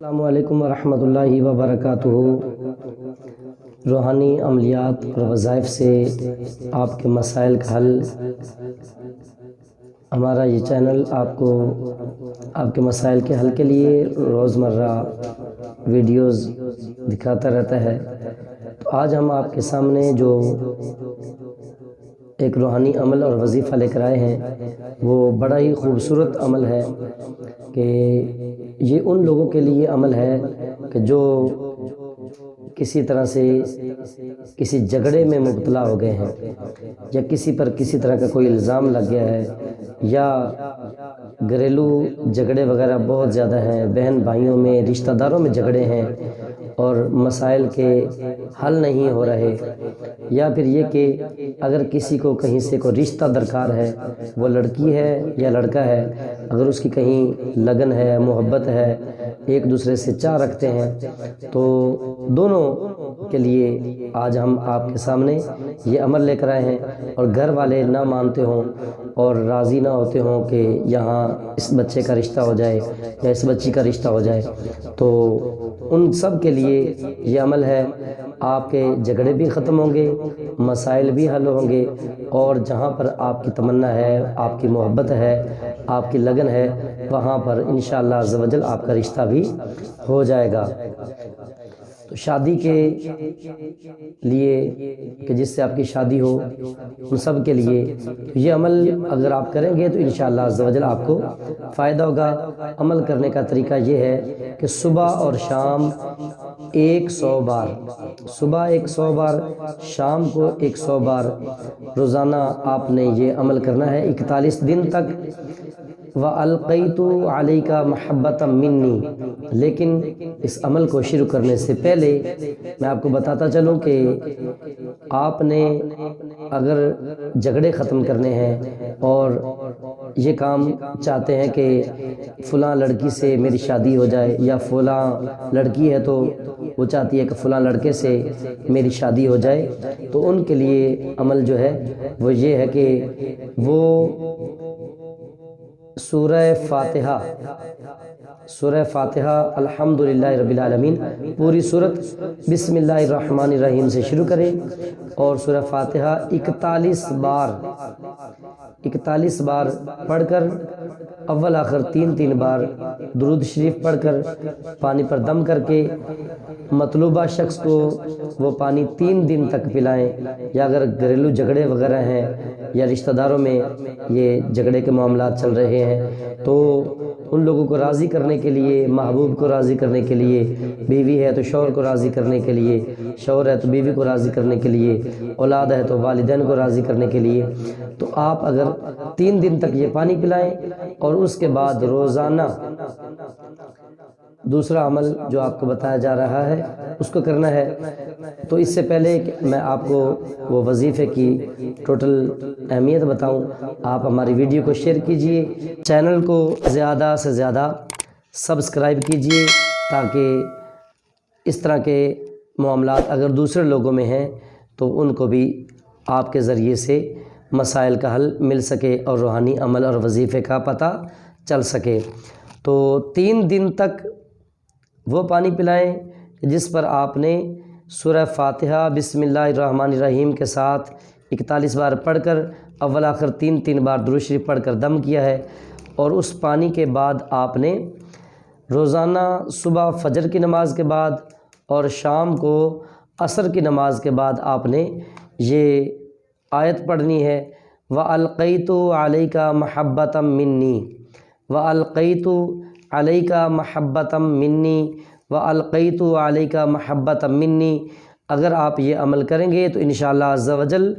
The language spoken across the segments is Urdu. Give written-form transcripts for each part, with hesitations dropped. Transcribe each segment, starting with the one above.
السلام علیکم ورحمۃ اللہ وبرکاتہ۔ روحانی عملیات اور وظائف سے آپ کے مسائل کا حل، ہمارا یہ چینل آپ کو آپ کے مسائل کے حل کے لیے روزمرہ ویڈیوز دکھاتا رہتا ہے۔ تو آج ہم آپ کے سامنے جو ایک روحانی عمل اور وظیفہ لے کر آئے ہیں وہ بڑا ہی خوبصورت عمل ہے کہ یہ ان لوگوں کے لیے عمل ہے کہ جو کسی طرح سے کسی جھگڑے میں مبتلا ہو گئے ہیں، یا کسی پر کسی طرح کا کوئی الزام لگ گیا ہے، یا گھریلو جھگڑے وغیرہ بہت زیادہ ہیں، بہن بھائیوں میں، رشتہ داروں میں جھگڑے ہیں اور مسائل کے حل نہیں ہو رہے، یا پھر یہ کہ اگر کسی کو کہیں سے کوئی رشتہ درکار ہے، وہ لڑکی ہے یا لڑکا ہے، اگر اس کی کہیں لگن ہے، محبت ہے، ایک دوسرے سے چاہ رکھتے ہیں، تو دونوں کے لیے آج ہم آپ کے سامنے یہ عمل لے کر آئے ہیں۔ اور گھر والے نہ مانتے ہوں اور راضی نہ ہوتے ہوں کہ یہاں اس بچے کا رشتہ ہو جائے یا اس بچی کا رشتہ ہو جائے، تو ان سب کے لیے یہ عمل ہے۔ آپ کے جھگڑے بھی ختم ہوں گے، مسائل بھی حل ہوں گے، اور جہاں پر آپ کی تمنا ہے، آپ کی محبت ہے، آپ کی لگن ہے، وہاں پر انشاءاللہ عز و جل آپ کا رشتہ بھی ہو جائے گا۔ تو شادی کے لیے کہ جس سے آپ کی شادی ہو، ان سب کے لیے یہ عمل اگر آپ کریں گے تو انشاءاللہ عز و جل آپ کو فائدہ ہوگا۔ عمل کرنے کا طریقہ یہ ہے کہ صبح اور شام 100 بار، صبح 100 بار، شام کو 100 بار روزانہ آپ نے یہ عمل کرنا ہے 41 دن تک۔ وَأَلْقَيْتُ عَلَيْكَ مَحَبَّةً مِّنِّي، لیکن اس عمل کو شروع کرنے سے پہلے میں آپ کو بتاتا چلوں کہ آپ نے اگر جھگڑے ختم کرنے ہیں اور یہ کام چاہتے ہیں کہ فلاں لڑکی سے میری شادی ہو جائے، یا فلاں لڑکی ہے تو وہ چاہتی ہے کہ فلاں لڑکے سے میری شادی ہو جائے، تو ان کے لیے عمل جو ہے وہ یہ ہے کہ وہ سورہ فاتحہ الحمدللہ رب العالمین پوری سورت بسم اللہ الرحمن الرحیم سے شروع کریں، اور سورہ فاتحہ 41 بار پڑھ کر اول آخر 3 بار درود شریف پڑھ کر پانی پر دم کر کے مطلوبہ شخص کو وہ پانی 3 دن تک پلائیں۔ یا اگر گھریلو جھگڑے وغیرہ ہیں یا رشتہ داروں میں یہ جھگڑے کے معاملات چل رہے ہیں، تو ان لوگوں کو راضی کرنے کے لیے، محبوب کو راضی کرنے کے لیے، بیوی ہے تو شوہر کو راضی کرنے کے لیے، شوہر ہے تو بیوی کو راضی کرنے کے لیے، اولاد ہے تو والدین کو راضی کرنے کے لیے، تو آپ اگر 3 دن تک یہ پانی پلائیں، اور اس کے بعد روزانہ دوسرا عمل جو آپ کو بتایا جا رہا ہے اس کو کرنا ہے۔ تو اس سے پہلے کہ میں آپ کو وہ وظیفے کی ٹوٹل اہمیت بتاؤں، آپ ہماری ویڈیو کو شیئر کیجئے، چینل کو زیادہ سے زیادہ سبسکرائب کیجئے، تاکہ اس طرح کے معاملات اگر دوسرے لوگوں میں ہیں تو ان کو بھی آپ کے ذریعے سے مسائل کا حل مل سکے اور روحانی عمل اور وظیفے کا پتہ چل سکے۔ تو 3 دن تک وہ پانی پلائیں جس پر آپ نے سورہ فاتحہ بسم اللہ الرحمن الرحیم کے ساتھ 41 بار پڑھ کر اول آخر 3 بار درود شریف پڑھ کر دم کیا ہے، اور اس پانی کے بعد آپ نے روزانہ صبح فجر کی نماز کے بعد اور شام کو عصر کی نماز کے بعد آپ نے یہ آیت پڑھنی ہے، وَأَلْقَيْتُ عَلَيْكَ مَحَبَّةً مِّنِّي، وَأَلْقَيْتُ عَلَيْكَ مَحَبَّةً مِّنِّي، وَأَلْقَيْتُ عَلَيْكَ مَحَبَّةً مِّنِّي۔ اگر آپ یہ عمل کریں گے تو انشاءاللہ عز و جل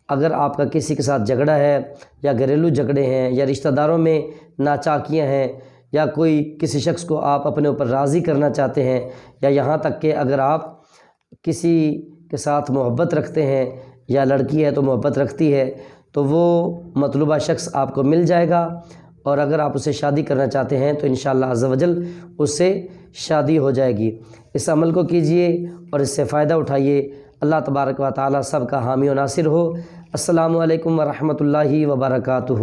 اگر آپ کا کسی کے ساتھ جھگڑا ہے، یا گھریلو جھگڑے ہیں، یا رشتہ داروں میں ناچاکیاں ہیں، یا کوئی کسی شخص کو آپ اپنے اوپر راضی کرنا چاہتے ہیں، یا یہاں تک کہ اگر آپ کسی کے ساتھ محبت رکھتے ہیں، یا لڑکی ہے تو محبت رکھتی ہے، تو وہ مطلوبہ شخص آپ کو مل جائے گا، اور اگر آپ اسے شادی کرنا چاہتے ہیں تو انشاءاللہ عز و جل اس سے شادی ہو جائے گی۔ اس عمل کو کیجئے اور اس سے فائدہ اٹھائیے۔ اللہ تبارک و تعالی سب کا حامی و ناصر ہو۔ السلام علیکم ورحمۃ اللہ وبرکاتہ۔